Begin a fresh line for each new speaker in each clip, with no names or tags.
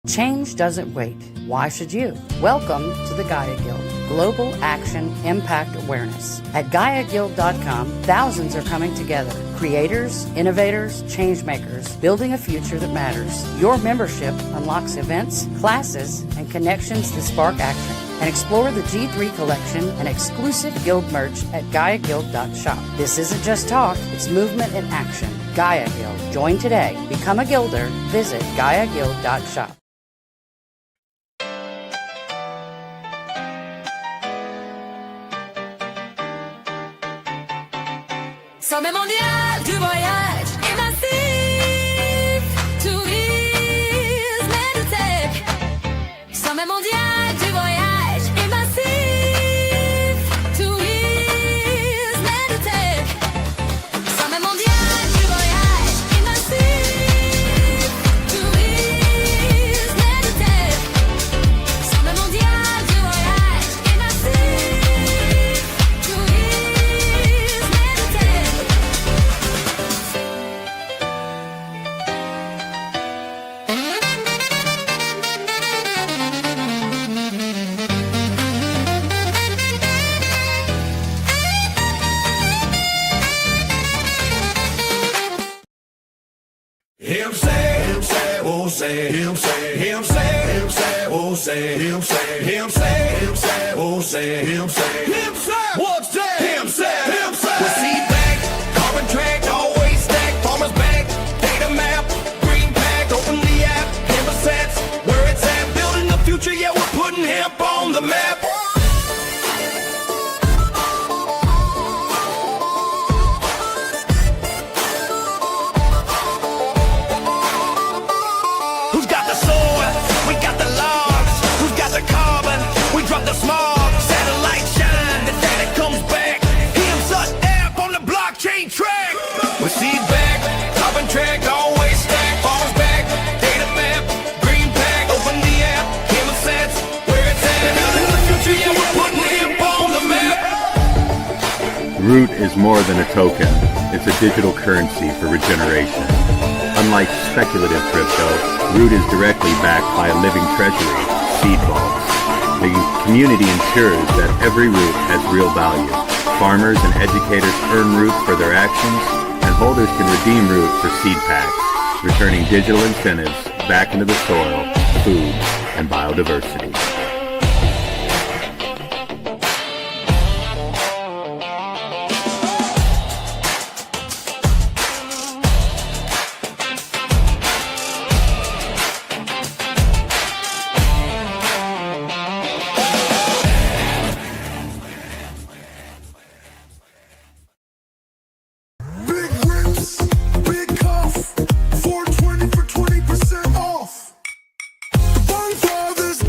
Change doesn't wait. Why should you? Welcome to the Gaia Guild, Global Action Impact Awareness. At GaiaGuild.com, thousands are coming together. Creators, innovators, changemakers, building a future that matters. Your membership unlocks events, classes, and connections that spark action. And explore the G3 collection and exclusive guild merch at GaiaGuild.shop. This isn't just talk, it's movement in action. Gaia Guild. Join today. Become a guilder. Visit GaiaGuild.shop.
Sommet mondial du voyage est massif, tourisme et de tech. Sommet mondial du voyage est massif, tourisme et de tech. Sommet mondial du voyage est massif, tourisme et de tech. Sommet mondial du voyage est massif, tourisme et de tech.
Him say, won't say, him say, him say, won't say, him say, won't say, him say, what's that? Him say, we'll see back, carbon track, always stack, farmer's back, data map, green pack, open the app, hemp sets, where it's at, building the future, yeah, we're putting hemp on the map. The smog, satellite shine, the data comes back. Him's us app on the blockchain track. We see back, carbon track, always stack. Farmers back, data map, green pack, open the app. Him sets, where it's at. Building the future, yeah, we're putting him on the map.
Root is more than a token. It's a digital currency for regeneration. Unlike speculative crypto, Root is directly backed by a living treasury, seed vaults. The community ensures that every root has real value. Farmers and educators earn root for their actions, and holders can redeem root for seed packs, returning digital incentives back into the soil, food, and biodiversity.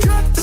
Got the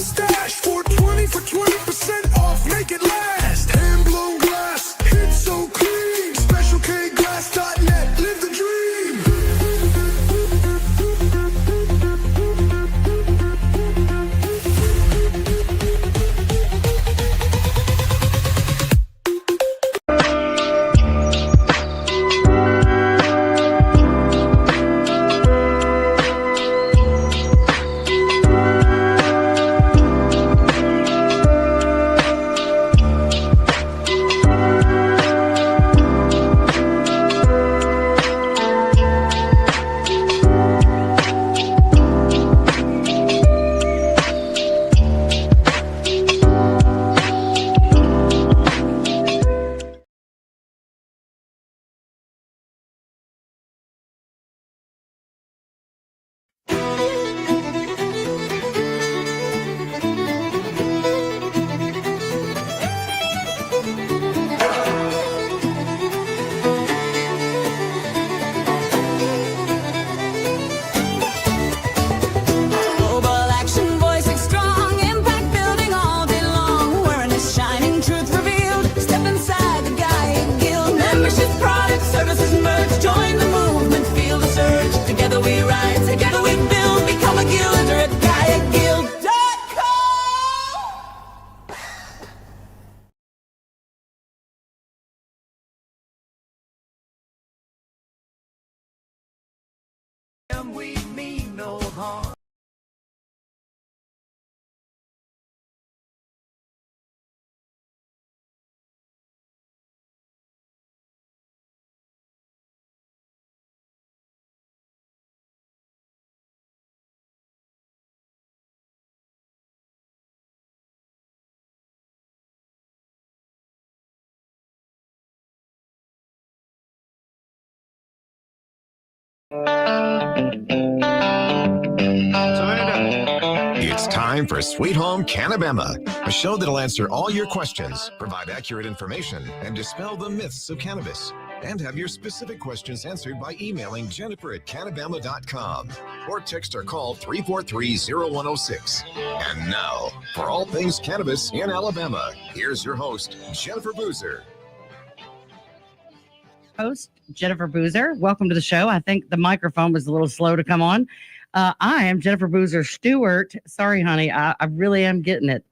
It's time for Sweet Home CannaBama, a show that'll answer all your questions, provide accurate information, and dispel the myths of cannabis. And have your specific questions answered by emailing Jennifer@CannaBama.com or text or call 343-0106. And now, for all things cannabis in Alabama, here's your host, Jennifer Boozer.
Host Jennifer Boozer. Welcome to the show. I think the microphone was a little slow to come on. I am Jennifer Boozer Stewart. Sorry, honey. I really am getting it.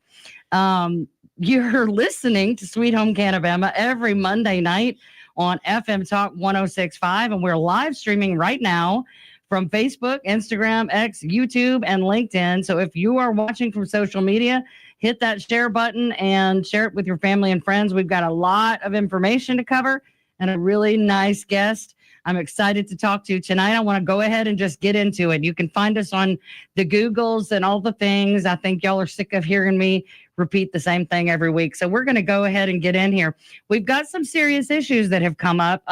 You're listening to Sweet Home CannaBama every Monday night on FM Talk 106.5, and we're live streaming right now from Facebook, Instagram, X, YouTube, and LinkedIn. So if you are watching from social media, hit that share button and share it with your family and friends. We've got a lot of information to cover and a really nice guest I'm excited to talk to you tonight. I want to go ahead and just get into it. You can find us on the Googles and all the things. I think y'all are sick of hearing me repeat the same thing every week. So we're going to go ahead and get in here. We've got some serious issues that have come up.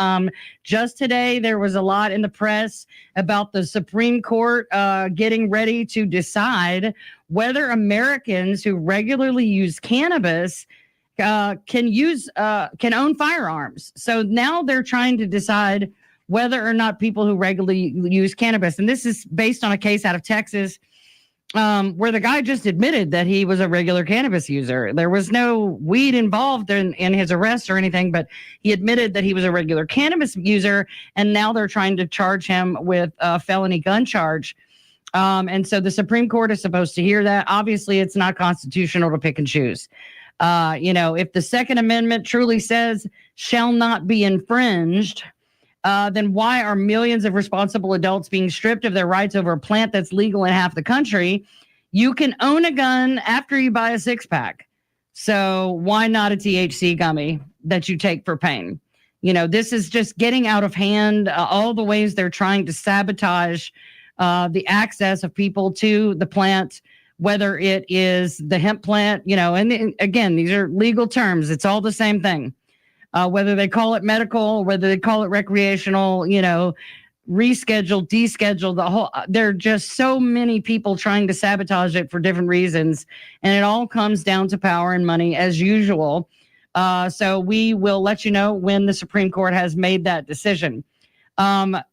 Just today, there was a lot in the press about the Supreme Court getting ready to decide whether Americans who regularly use cannabis can own firearms. So now they're trying to decide whether or not people who regularly use cannabis, and this is based on a case out of Texas, where the guy just admitted that he was a regular cannabis user. There was no weed involved in his arrest or anything, but he admitted that he was a regular cannabis user, and now they're trying to charge him with a felony gun charge. And so the Supreme Court is supposed to hear that. Obviously, it's not constitutional to pick and choose. If the Second Amendment truly says shall not be infringed, then why are millions of responsible adults being stripped of their rights over a plant that's legal in half the country? You can own a gun after you buy a six-pack. So why not a THC gummy that you take for pain? This is just getting out of hand. All the ways they're trying to sabotage the access of people to the plant, whether it is the hemp plant, and again, these are legal terms. It's all the same thing. Whether they call it medical, whether they call it recreational, reschedule, deschedule, there are just so many people trying to sabotage it for different reasons. And it all comes down to power and money as usual. So we will let you know when the Supreme Court has made that decision.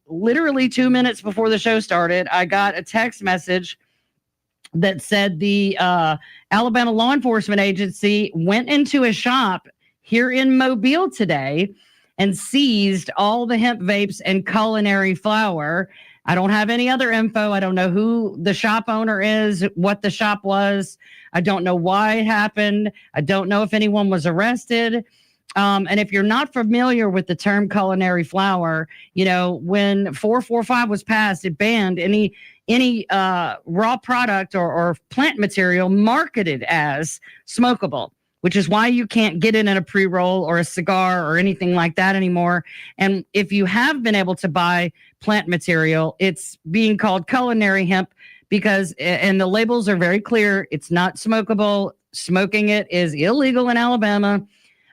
Literally 2 minutes before the show started, I got a text message that said the Alabama Law Enforcement Agency went into a shop here in Mobile today and seized all the hemp vapes and culinary flower. I don't have any other info. I don't know who the shop owner is, what the shop was. I don't know why it happened. I don't know if anyone was arrested. And if you're not familiar with the term culinary flower, when 445 was passed, it banned any raw product or plant material marketed as smokable, which is why you can't get it in a pre-roll or a cigar or anything like that anymore. And if you have been able to buy plant material, it's being called culinary hemp because, and the labels are very clear, it's not smokable. Smoking it is illegal in Alabama.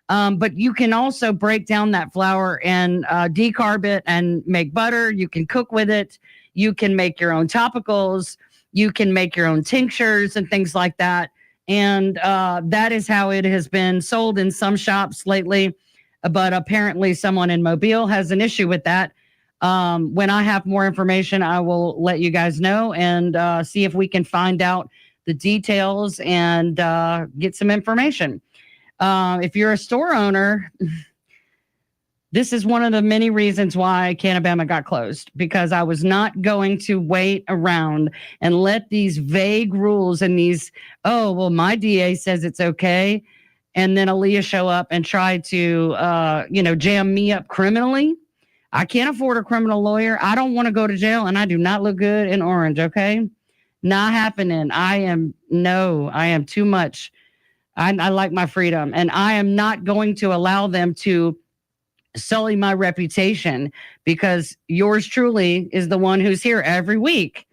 But you can also break down that flour and decarb it and make butter. You can cook with it. You can make your own topicals. You can make your own tinctures and things like that. And that is how it has been sold in some shops lately. But apparently someone in Mobile has an issue with that. When I have more information, I will let you guys know and see if we can find out the details and get some information. If you're a store owner, this is one of the many reasons why CannaBama got closed, because I was not going to wait around and let these vague rules and these, my DA says it's okay, and then Aaliyah show up and try to, jam me up criminally. I can't afford a criminal lawyer. I don't want to go to jail, and I do not look good in orange, okay? Not happening. I am too much. I like my freedom, and I am not going to allow them to sully my reputation, because yours truly is the one who's here every week.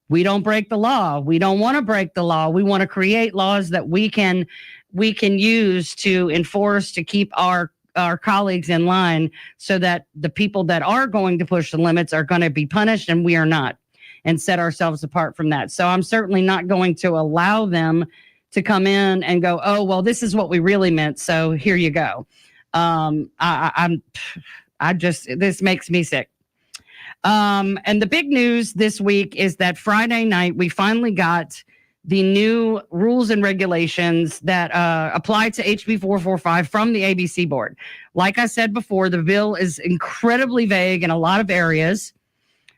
We don't break the law. We don't want to break the law. We want to create laws that we can use to enforce, to keep our our colleagues in line so that the people that are going to push the limits are going to be punished and we are not, and set ourselves apart from that. So I'm certainly not going to allow them to come in and go, oh, well, this is what we really meant, so here you go. This makes me sick. And the big news this week is that Friday night, we finally got the new rules and regulations that apply to HB 445 from the ABC board. Like I said before, the bill is incredibly vague in a lot of areas.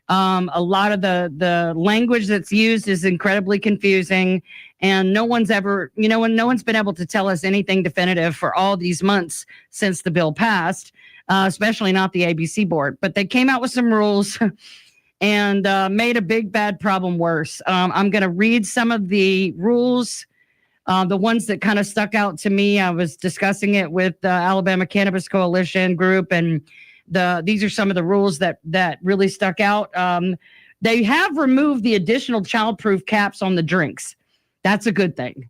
A lot of the language that's used is incredibly confusing, and no one's been able to tell us anything definitive for all these months since the bill passed, especially not the ABC board. But they came out with some rules and made a big bad problem worse. I'm going to read some of the rules, the ones that kind of stuck out to me. I was discussing it with the Alabama Cannabis Coalition group, and these are some of the rules that really stuck out. They have removed the additional childproof caps on the drinks. That's a good thing.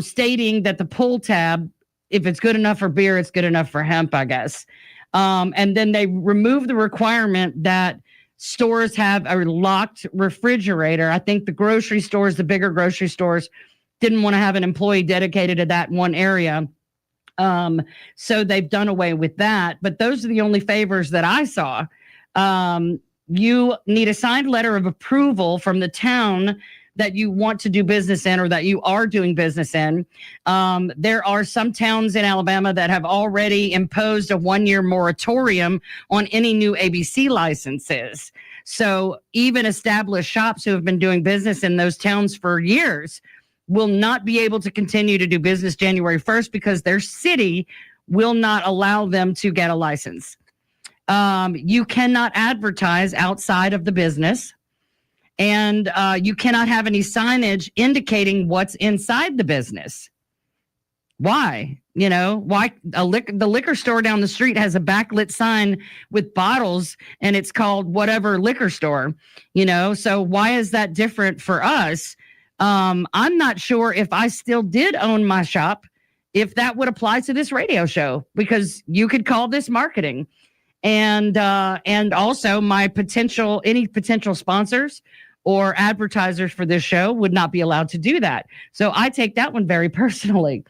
Stating that the pull tab, if it's good enough for beer, it's good enough for hemp, I guess. And then they removed the requirement that stores have a locked refrigerator. I think the grocery stores, the bigger grocery stores, didn't want to have an employee dedicated to that one area. So they've done away with that. But those are the only favors that I saw. You need a signed letter of approval from the town that you want to do business in or that you are doing business in. There are some towns in Alabama that have already imposed a 1-year moratorium on any new ABC licenses. So even established shops who have been doing business in those towns for years will not be able to continue to do business January 1st because their city will not allow them to get a license. You cannot advertise outside of the business, and you cannot have any signage indicating what's inside the business. Why? Why the liquor store down the street has a backlit sign with bottles and it's called whatever liquor store, so why is that different for us? I'm not sure if I still did own my shop, if that would apply to this radio show, because you could call this marketing. And also any potential sponsors or advertisers for this show would not be allowed to do that. So I take that one very personally.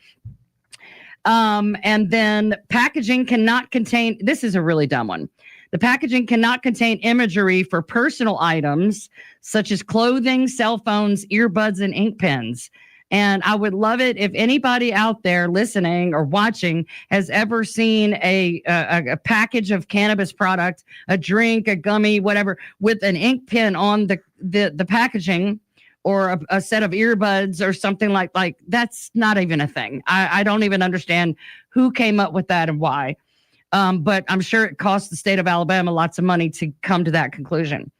And then packaging cannot contain, this is a really dumb one. The packaging cannot contain imagery for personal items such as clothing, cell phones, earbuds, and ink pens. And I would love it if anybody out there listening or watching has ever seen a package of cannabis product, a drink, a gummy, whatever, with an ink pen on the packaging, or a set of earbuds or something like that's not even a thing. I don't even understand who came up with that and why. But I'm sure it cost the state of Alabama lots of money to come to that conclusion.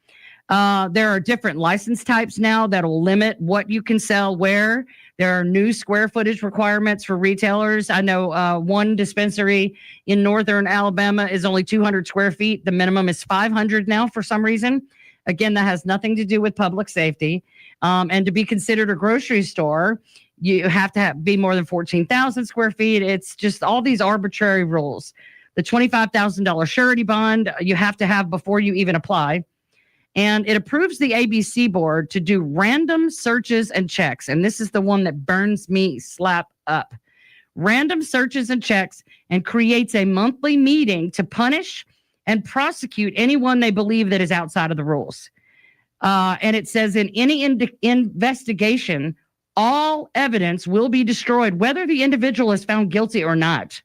There are different license types now that'll limit what you can sell where. There are new square footage requirements for retailers. I know one dispensary in northern Alabama is only 200 square feet. The minimum is 500 now for some reason. Again, that has nothing to do with public safety. And to be considered a grocery store, you have to be more than 14,000 square feet. It's just all these arbitrary rules. The $25,000 surety bond you have to have before you even apply. And it approves the ABC board to do random searches and checks. And this is the one that burns me slap up. Random searches and checks, and creates a monthly meeting to punish and prosecute anyone they believe that is outside of the rules. And it says in any investigation, all evidence will be destroyed, whether the individual is found guilty or not.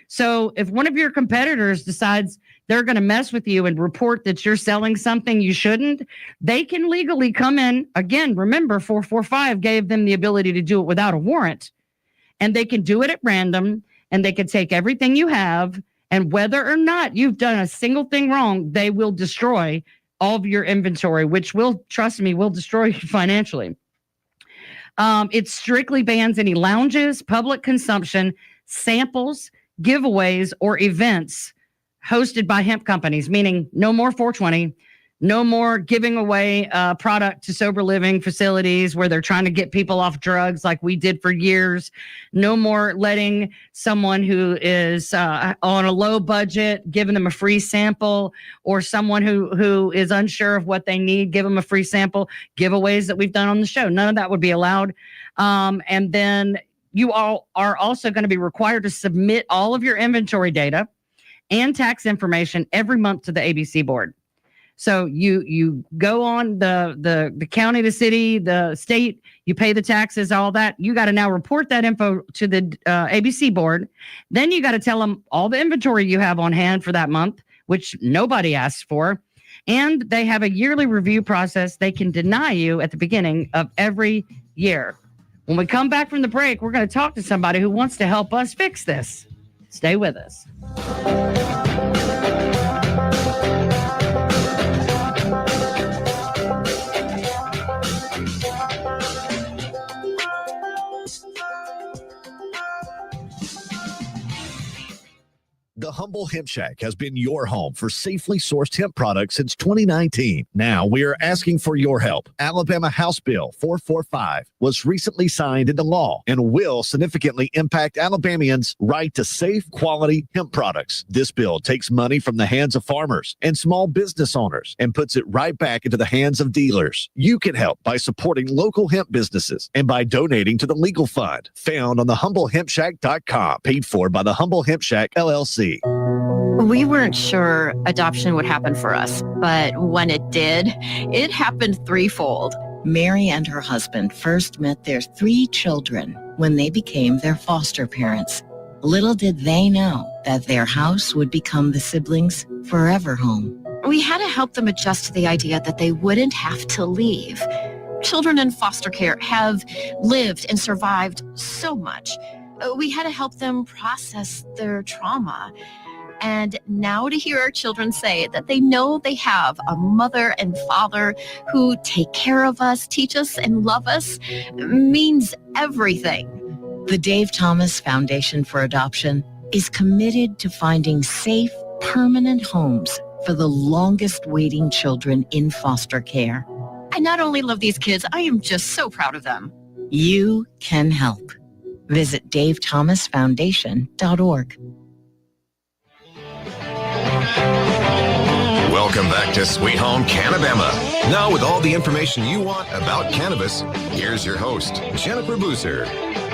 So if one of your competitors decides they're going to mess with you and report that you're selling something you shouldn't, they can legally come in. Again, remember, 445 gave them the ability to do it without a warrant. And they can do it at random, and they can take everything you have, and whether or not you've done a single thing wrong, they will destroy all of your inventory, which will, trust me, will destroy you financially. It strictly bans any lounges, public consumption, samples, giveaways, or events hosted by hemp companies, meaning no more 420, No more giving away product to sober living facilities where they're trying to get people off drugs like we did for years. No more letting someone who is on a low budget, giving them a free sample, or someone who is unsure of what they need, give them a free sample. Giveaways that we've done on the show, none of that would be allowed. And then you all are also going to be required to submit all of your inventory data and tax information every month to the ABC board. So you go on the county, the city, the state, you pay the taxes, all that. You got to now report that info to the ABC board. Then you got to tell them all the inventory you have on hand for that month, which nobody asks for. And they have a yearly review process. They can deny you at the beginning of every year. When we come back from the break, we're going to talk to somebody who wants to help us fix this. Stay with us.
The Humble Hemp Shack has been your home for safely sourced hemp products since 2019. Now we are asking for your help. Alabama House Bill 445 was recently signed into law and will significantly impact Alabamians' right to safe, quality hemp products. This bill takes money from the hands of farmers and small business owners and puts it right back into the hands of dealers. You can help by supporting local hemp businesses and by donating to the legal fund found on thehumblehempshack.com, paid for by the Humble Hemp Shack, LLC.
We weren't sure adoption would happen for us, but when it did, it happened threefold.
Mary and her husband first met their 3 children when they became their foster parents. Little did they know that their house would become the siblings' forever home.
We had to help them adjust to the idea that they wouldn't have to leave. Children in foster care have lived and survived so much. We had to help them process their trauma. And now to hear our children say that they know they have a mother and father who take care of us, teach us, and love us means everything.
The Dave Thomas Foundation for Adoption is committed to finding safe, permanent homes for the longest waiting children in foster care.
I not only love these kids, I am just so proud of them.
You can help. Visit davethomasfoundation.org.
Welcome back to Sweet Home CannaBama. Now with all the information you want about cannabis, here's your host, Jennifer Boozer.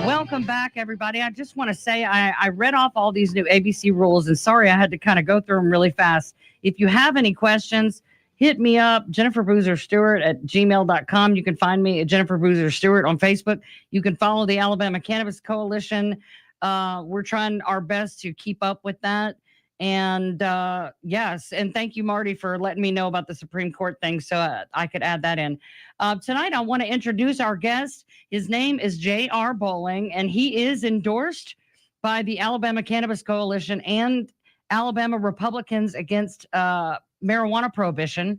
Welcome back, everybody. I just want to say I read off all these new ABC rules, and sorry I had to kind of go through them really fast. If you have any questions, hit me up, Jennifer Boozer Stewart at gmail.com. You can find me at Jennifer Boozer Stewart on Facebook. You can follow the Alabama Cannabis Coalition. We're trying our best to keep up with that. And yes, and thank you, Marty, for letting me know about the Supreme Court thing so I could add that in. Tonight, I want to introduce our guest. His name is J.R. Bowling, and he is endorsed by the Alabama Cannabis Coalition and Alabama Republicans Against Marijuana Prohibition.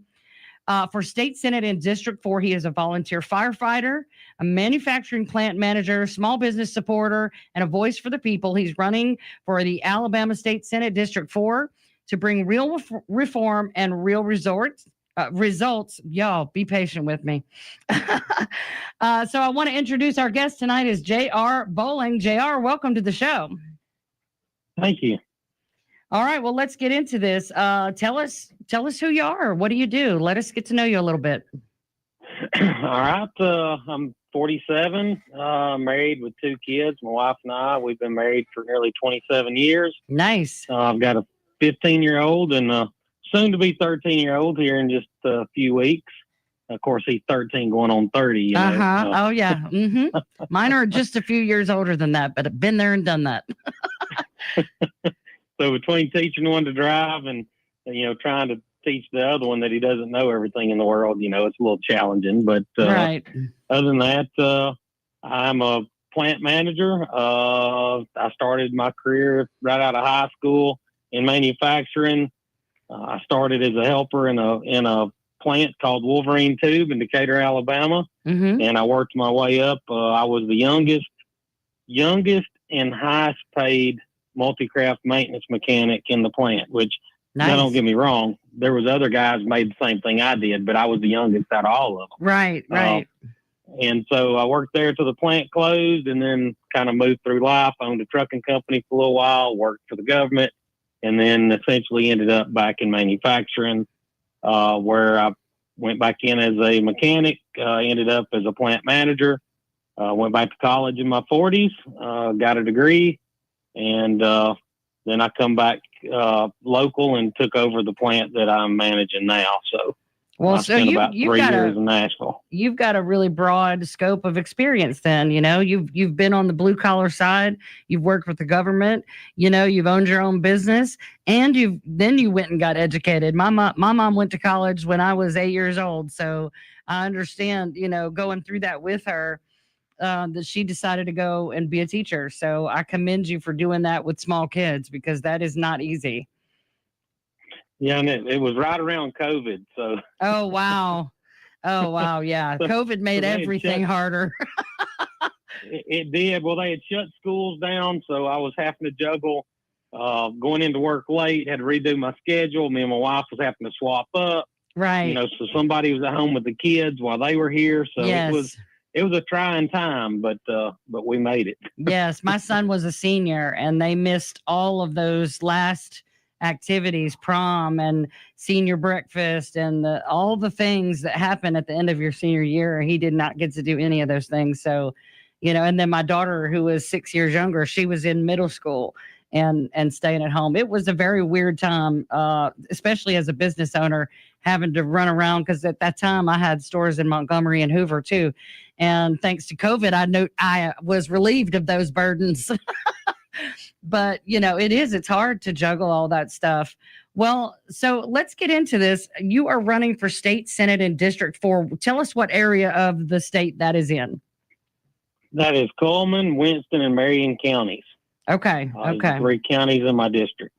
For State Senate in District 4, he is a volunteer firefighter, a manufacturing plant manager, small business supporter, and a voice for the people. He's running for the Alabama State Senate District 4 to bring real reform and real results. Y'all, be patient with me. So I want to introduce our guest tonight is J.R. Bowling. J.R., welcome to the show.
Thank you.
All right, well, let's get into this. Tell us who you are. What do you do? Let us get to know you a little bit.
All right. I'm 47, married with 2 kids. My wife and I, we've been married for nearly 27 years.
Nice.
I've got a 15-year-old and a soon-to-be 13-year-old here in just a few weeks. Of course, he's 13 going on 30. You know,
Oh, yeah. Mm-hmm. Mine are just a few years older than that, but I've been there and done that.
So between teaching one to drive and, trying to teach the other one that he doesn't know everything in the world, it's a little challenging. But
right.
Other than that, I'm a plant manager. I started my career right out of high school in manufacturing. I started as a helper in a plant called Wolverine Tube in Decatur, Alabama.
Mm-hmm.
And I worked my way up. I was the youngest and highest paid multi-craft maintenance mechanic in the plant, which
Nice.
Now, don't get me wrong. There was other guys made the same thing I did, but I was the youngest out of all of them.
Right.
And so I worked there till the plant closed, and then kind of moved through life. I owned a trucking company for a little while, worked for the government, and then essentially ended up back in manufacturing, where I went back in as a mechanic, ended up as a plant manager, went back to college in my 40s, got a degree, and then I come back local and took over the plant that I'm managing now. So,
well,
I spent about 3 years in Nashville.
You've got a really broad scope of experience. Then, you've been on the blue collar side. You've worked with the government. You've owned your own business, and you went and got educated. My mom went to college when I was 8 years old, so I understand. Going through that with her. That she decided to go and be a teacher. So I commend you for doing that with small kids, because that is not easy.
Yeah, and it was right around COVID. So.
Oh, wow. Yeah. COVID made everything harder.
It did. Well, they had shut schools down, so I was having to juggle going into work late, had to redo my schedule. Me and my wife was having to swap up.
Right.
So somebody was at home with the kids while they were here. So
yes.
It was a trying time, but we made it.
Yes, my son was a senior, and they missed all of those last activities, prom and senior breakfast, and all the things that happen at the end of your senior year. He did not get to do any of those things. So, and then my daughter, who was 6 years younger, she was in middle school and staying at home. It was a very weird time, especially as a business owner, having to run around, because at that time I had stores in Montgomery and Hoover too. And thanks to COVID, I was relieved of those burdens. But, it's hard to juggle all that stuff. Well, so let's get into this. You are running for state senate in District 4. Tell us what area of the state that is in.
That is Coleman, Winston, and Marion counties.
Okay.
3 counties in my district.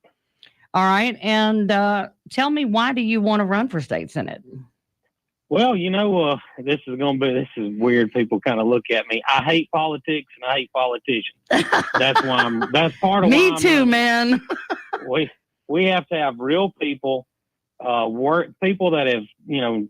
All right. And tell me, why do you want to run for state senate?
Well, this is weird. People kind of look at me. I hate politics and I hate politicians. That's part of why.
Me too, man.
We have to have real people, people that have,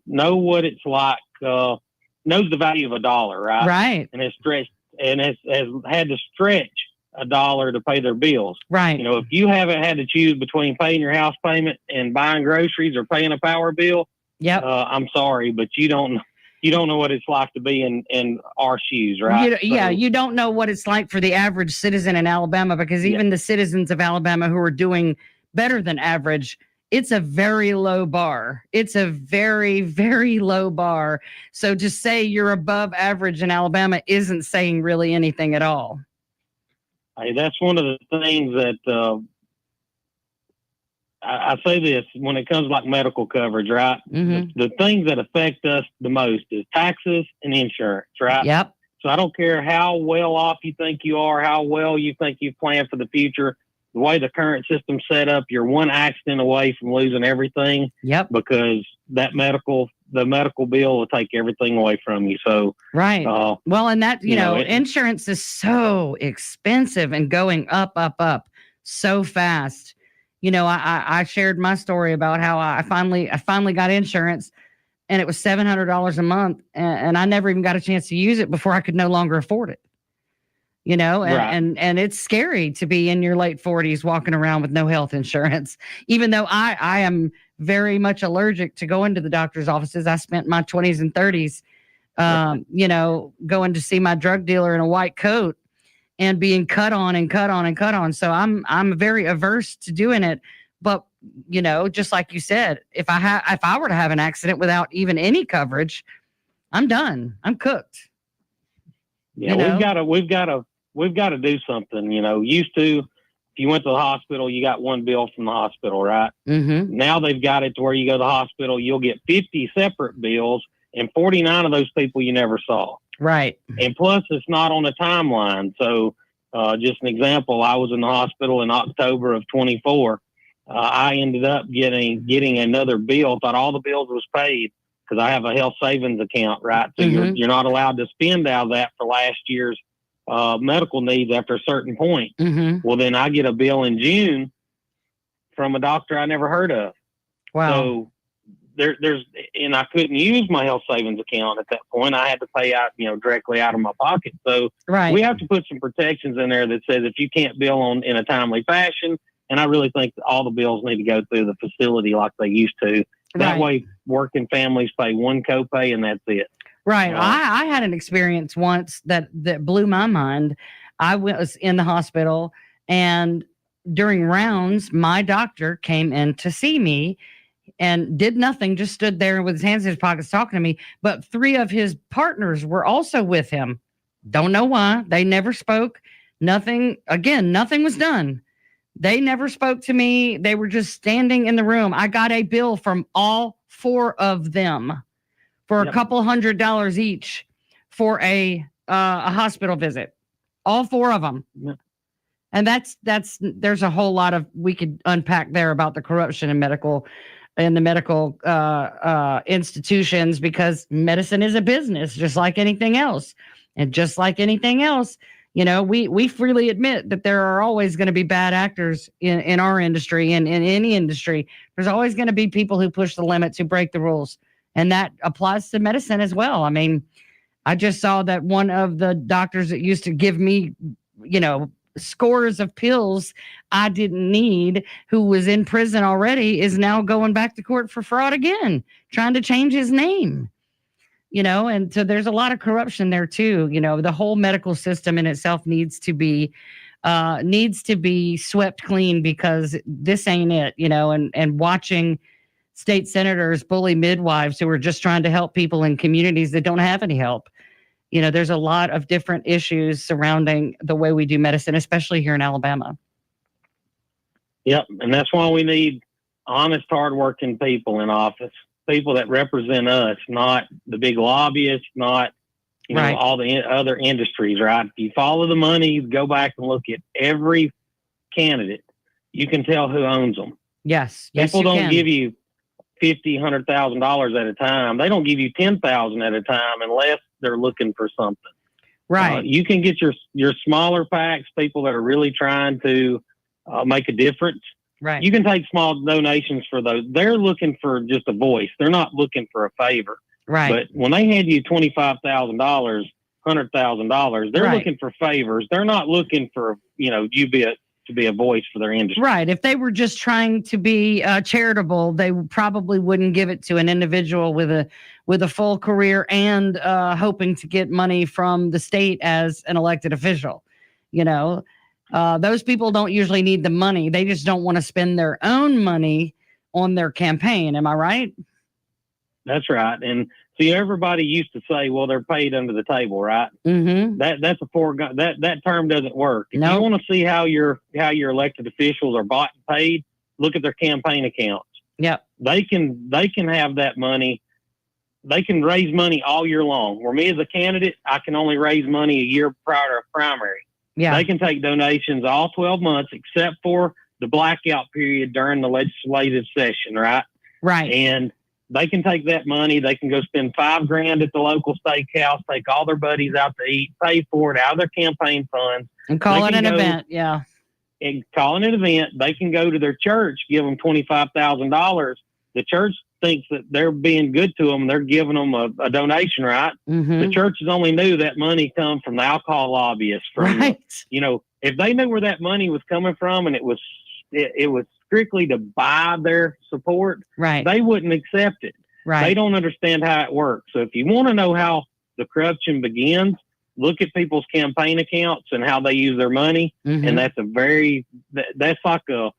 know what it's like, knows the value of a dollar, right?
Right.
And has had to stretch a dollar to pay their bills.
Right.
If you haven't had to choose between paying your house payment and buying groceries or paying a power bill,
yep.
I'm sorry, but you don't know what it's like to be in our shoes, right?
You don't know what it's like for the average citizen in Alabama, because even the citizens of Alabama who are doing better than average, it's a very low bar. It's a very, very low bar. So to say you're above average in Alabama isn't saying really anything at all.
Hey, that's one of the things that I say this when it comes to like medical coverage, right?
Mm-hmm.
The things that affect us the most is taxes and insurance, right?
Yep.
So I don't care how well off you think you are, how well you think you plan for the future. The way the current system's set up, you're one accident away from losing everything.
Yep.
Because the medical bill will take everything away from you. So
right. Well, and that insurance is so expensive and going up so fast. I shared my story about how I finally got insurance, and it was $700 a month, and I never even got a chance to use it before I could no longer afford it.
Right.
And it's scary to be in your late 40s walking around with no health insurance, even though I am very much allergic to going to the doctor's offices. I spent my 20s and 30s, going to see my drug dealer in a white coat and being cut on. So I'm very averse to doing it. But, just like you said, if I were to have an accident without even any coverage, I'm done. I'm cooked.
Yeah, we've got to do something. Used to, if you went to the hospital, you got one bill from the hospital, right?
Mm-hmm.
Now they've got it to where you go to the hospital, you'll get 50 separate bills, and 49 of those people you never saw.
Right.
And plus, it's not on a timeline. So, just an example, I was in the hospital in October of 24. I ended up getting another bill. Thought all the bills was paid because I have a health savings account, right? So
mm-hmm.
you're not allowed to spend out of that for last year's medical needs after a certain point.
Mm-hmm.
Well, then I get a bill in June from a doctor I never heard of.
Wow.
So and I couldn't use my health savings account at that point. I had to pay out, directly out of my pocket. So
Right.
we have to put some protections in there that says if you can't bill in a timely fashion, and I really think all the bills need to go through the facility like they used to. That
Right.
way, working families pay one copay and that's it.
Right. I had an experience once that blew my mind. I was in the hospital, and during rounds, my doctor came in to see me and did nothing, just stood there with his hands in his pockets talking to me. But 3 of his partners were also with him. Don't know why. They never spoke. Nothing was done. They never spoke to me. They were just standing in the room. I got a bill from all 4 of them for a couple $100 each for a hospital visit. All 4 of them.
Yep.
And there's a whole lot of, we could unpack there about the corruption in the medical institutions, because medicine is a business just like anything else. And just like anything else, we freely admit that there are always going to be bad actors in our industry and in any industry. There's always going to be people who push the limits, who break the rules. And that applies to medicine as well. I mean, I just saw that one of the doctors that used to give me, scores of pills I didn't need, who was in prison already, is now going back to court for fraud again, trying to change his name. And so there's a lot of corruption there too. The whole medical system in itself needs to be swept clean, because this ain't it, and watching state senators bully midwives who are just trying to help people in communities that don't have any help. There's a lot of different issues surrounding the way we do medicine, especially here in Alabama.
Yep. And that's why we need honest, hardworking people in office, people that represent us, not the big lobbyists, not,
Right.
all the other industries, right? If you follow the money, go back and look at every candidate, you can tell who owns them.
Yes.
People don't give you $50,000, $100,000 at a time. They don't give you 10,000 at a time unless they're looking for something.
Right.
You can get your smaller PACs, people that are really trying to make a difference.
Right.
You can take small donations for those. They're looking for just a voice. They're not looking for a favor.
Right.
But when they hand you $25,000, $100,000, they're
Right.
looking for favors. They're not looking for, to be a voice for their industry.
Right. If they were just trying to be charitable, they probably wouldn't give it to an individual with a full career and hoping to get money from the state as an elected official. Those people don't usually need the money. They just don't want to spend their own money on their campaign. Am I right?
That's right. And see, everybody used to say, well, they're paid under the table, right?
Mm-hmm.
That's a foregone. That term doesn't work. If
Nope.
you want to see how your elected officials are bought and paid, look at their campaign accounts.
Yep.
They can have that money. They can raise money all year long. Where me as a candidate, I can only raise money a year prior to a primary.
Yeah.
They can take donations all 12 months except for the blackout period during the legislative session, right?
Right.
And they can take that money. They can go spend $5,000 at the local steakhouse, take all their buddies out to eat, pay for it out of their campaign funds.
And call
They
it
can
an
go-
event. Yeah.
And calling an event, they can go to their church, give them $25,000. The church thinks that they're being good to them. They're giving them a donation, right?
Mm-hmm.
The churches only knew that money come from the alcohol lobbyists. From
Right.
if they knew where that money was coming from, and it was strictly to buy their support,
Right.
they wouldn't accept it.
Right.
They don't understand how it works. So if you want to know how the corruption begins, look at people's campaign accounts and how they use their money.
Mhm.
And that's like a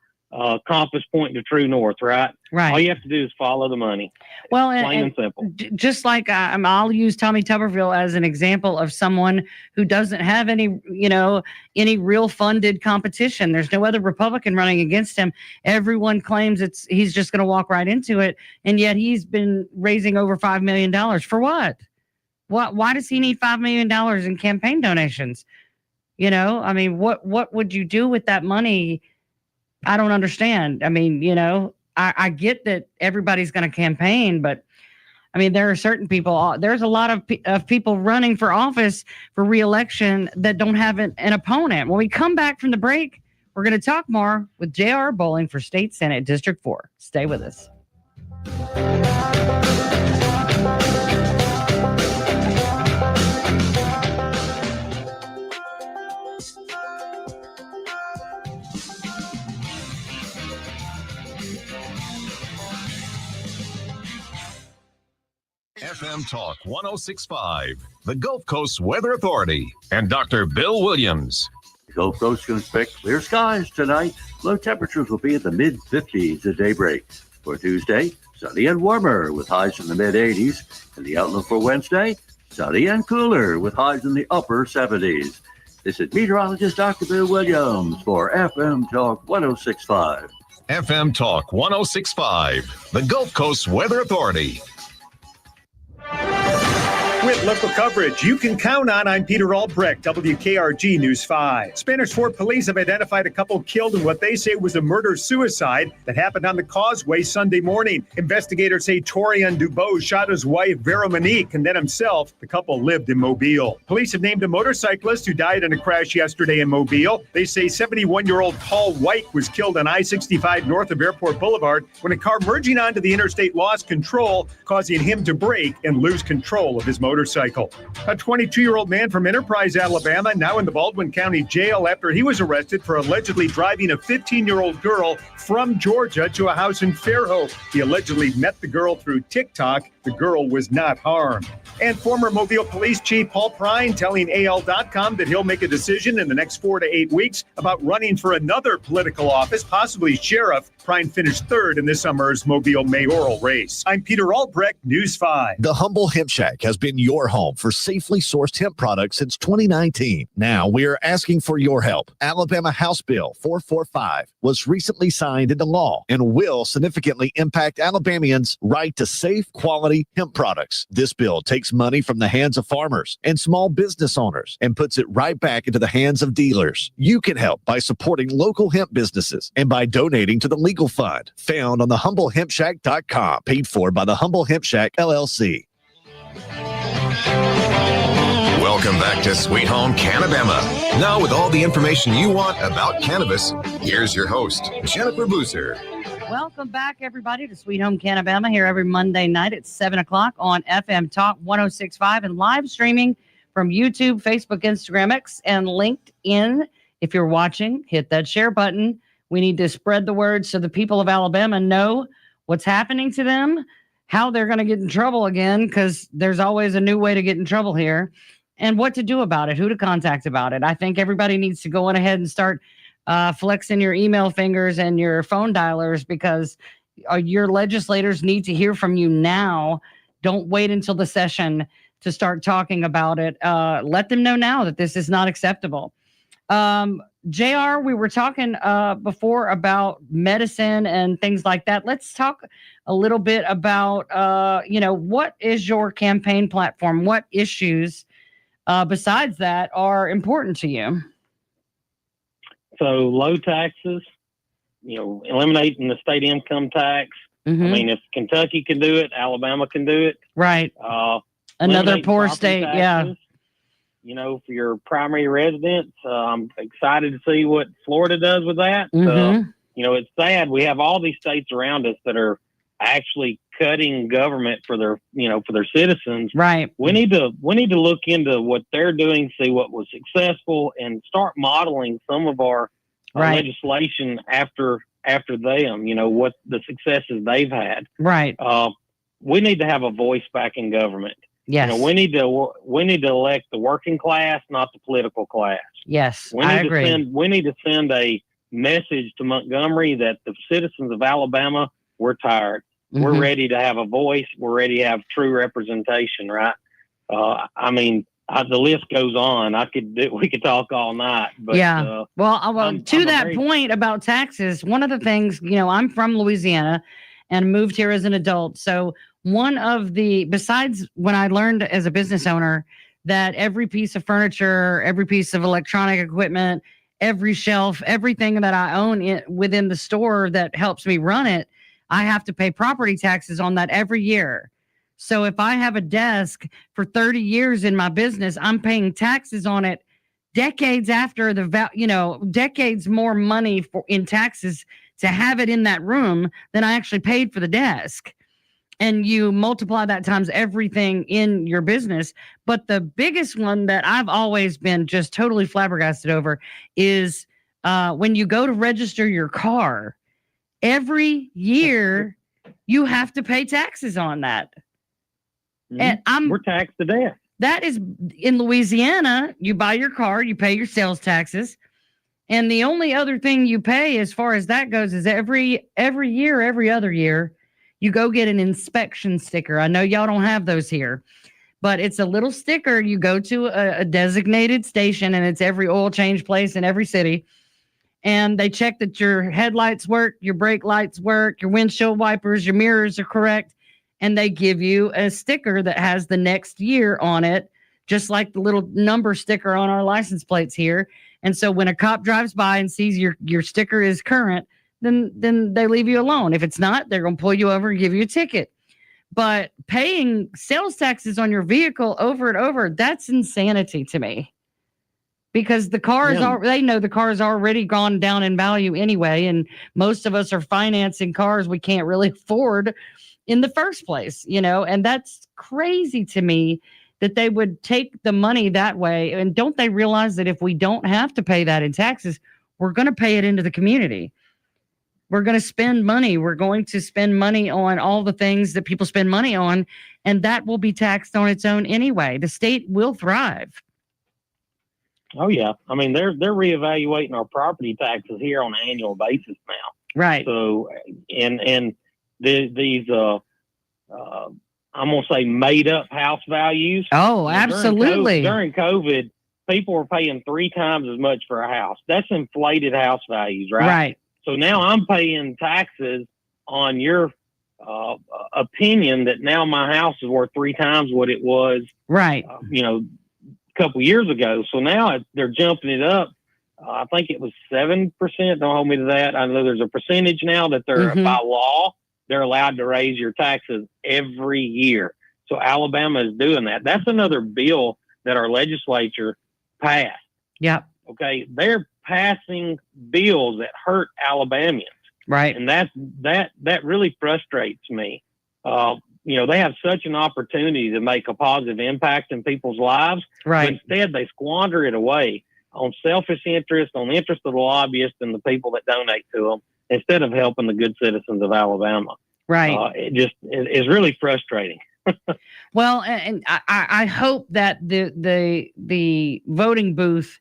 compass pointing to true north, right?
Right.
All you have to do is follow the money.
Well,
Plain and simple.
Just like I'll use Tommy Tuberville as an example of someone who doesn't have any real funded competition. There's no other Republican running against him. Everyone claims he's just going to walk right into it, and yet he's been raising over $5 million for what? Why does he need $5 million in campaign donations? What would you do with that money? I don't understand. I get that everybody's going to campaign, but there are certain people, there's a lot of people running for office for reelection that don't have an opponent. When we come back from the break, We're going to talk more with J.R. Bowling for State Senate District 4. Stay with us.
FM Talk 1065, the Gulf Coast Weather Authority, and Dr. Bill Williams.
The Gulf Coast can expect clear skies tonight. Low temperatures will be in the mid-50s at daybreak. For Tuesday, sunny and warmer with highs in the mid-80s. And the outlook for Wednesday, sunny and cooler with highs in the upper 70s. This is meteorologist Dr. Bill Williams for FM Talk 1065.
FM Talk 1065, the Gulf Coast Weather Authority.
With local coverage you can count on, I'm Peter Albrecht, WKRG News 5. Spanish Fort police have identified a couple killed in what they say was a murder-suicide that happened on the Causeway Sunday morning. Investigators say Torian Dubois shot his wife, Vera Monique, and then himself. The couple lived in Mobile. Police have named a motorcyclist who died in a crash yesterday in Mobile. They say 71-year-old Paul White was killed on I-65 north of Airport Boulevard when a car merging onto the interstate lost control, causing him to brake and lose control of his motorcycle. A 22-year-old man from Enterprise, Alabama, now in the Baldwin County Jail after he was arrested for allegedly driving a 15-year-old girl from Georgia to a house in Fairhope. He allegedly met the girl through TikTok. The girl was not harmed. And former Mobile Police Chief Paul Prine telling AL.com that he'll make a decision in the next 4 to 8 weeks about running for another political office, possibly sheriff. Prine finished third in this summer's Mobile mayoral race. I'm Peter Albrecht, News 5.
The Humble Hemp Shack has been your home for safely sourced hemp products since 2019. Now we are asking for your help. Alabama House Bill 445 was recently signed into law and will significantly impact Alabamians' right to safe, quality hemp products. This bill takes money from the hands of farmers and small business owners and puts it right back into the hands of dealers. You can help by supporting local hemp businesses and by donating to the legal fund found on thehumblehempshack.com, paid for by the Humble Hemp Shack, LLC.
Welcome back to Sweet Home CannaBama. Now with all the information you want about cannabis, here's your host, Jennifer Boozer.
Welcome back, everybody, to Sweet Home CannaBama here every Monday night at 7 o'clock on FM Talk 1065 and live streaming from YouTube, Facebook, Instagram, X, and LinkedIn. If you're watching, hit that share button. We need to spread the word so the people of Alabama know what's happening to them, how they're going to get in trouble again, because there's always a new way to get in trouble here, and what to do about it, who to contact about it. I think everybody needs to go on ahead and start flexing your email fingers and your phone dialers, because your legislators need to hear from you now. Don't wait until the session to start talking about it. Let them know now that this is not acceptable. JR, we were talking before about medicine and things like that. Let's talk a little bit about, what is your campaign platform? What issues besides that are important to you?
So low taxes, eliminating the state income tax.
Mm-hmm.
I mean, if Kentucky can do it, Alabama can do it.
Right. Another poor state.
Taxes, for your primary residents. I'm excited to see what Florida does with that.
Mm-hmm.
It's sad. We have all these states around us that are actually cutting government for their citizens.
Right.
We need to look into what they're doing, see what was successful, and start modeling some of our legislation after them. What the successes they've had.
Right.
We need to have a voice back in government.
Yes.
We need to elect the working class, not the political class.
Yes, I agree.
We need to send a message to Montgomery that the citizens of Alabama, we're tired. Mm-hmm. We're ready to have a voice. We're ready to have true representation, right? The list goes on. We could talk all night. But,
yeah. To that point about taxes, one of the things, I'm from Louisiana and moved here as an adult. So besides when I learned as a business owner that every piece of furniture, every piece of electronic equipment, every shelf, everything that I own within the store that helps me run it, I have to pay property taxes on that every year. So if I have a desk for 30 years in my business, I'm paying taxes on it decades after decades more money in taxes to have it in that room than I actually paid for the desk. And you multiply that times everything in your business. But the biggest one that I've always been just totally flabbergasted over is when you go to register your car, every year you have to pay taxes on that.
Mm-hmm. And we're taxed to death.
That is in Louisiana. You buy your car, you pay your sales taxes. And the only other thing you pay as far as that goes is every year, every other year, you go get an inspection sticker. I know y'all don't have those here, but it's a little sticker. You go to a designated station, and it's every oil change place in every city. And they check that your headlights work, your brake lights work, your windshield wipers, your mirrors are correct. And they give you a sticker that has the next year on it, just like the little number sticker on our license plates here. And so when a cop drives by and sees your sticker is current, then they leave you alone. If it's not, they're going to pull you over and give you a ticket. But paying sales taxes on your vehicle over and over, that's insanity to me. Because the car is they know the car has already gone down in value anyway. And most of us are financing cars we can't really afford in the first place, and that's crazy to me that they would take the money that way. And don't they realize that if we don't have to pay that in taxes, we're going to pay it into the community? We're going to spend money. We're going to spend money on all the things that people spend money on, and that will be taxed on its own anyway. The state will thrive.
Oh yeah, I mean they're reevaluating our property taxes here on an annual basis now.
Right.
So and these I'm gonna say made up house values.
Oh, absolutely.
During COVID, people were paying 3 times as much for a house. That's inflated house values, right?
Right.
So now I'm paying taxes on your opinion that now my house is worth 3 times what it was,
right?
A couple years ago. So now they're jumping it up. I think it was 7%. Don't hold me to that. I know there's a percentage now that they're by law they're allowed to raise your taxes every year. So Alabama is doing that. That's another bill that our legislature passed.
Yep.
Okay, they're passing bills that hurt Alabamians.
Right.
And that really frustrates me. They have such an opportunity to make a positive impact in people's lives.
Right.
But instead, they squander it away on selfish interest, on the interest of the lobbyists and the people that donate to them, instead of helping the good citizens of Alabama.
Right.
It's really frustrating.
Well, and I hope that the voting booth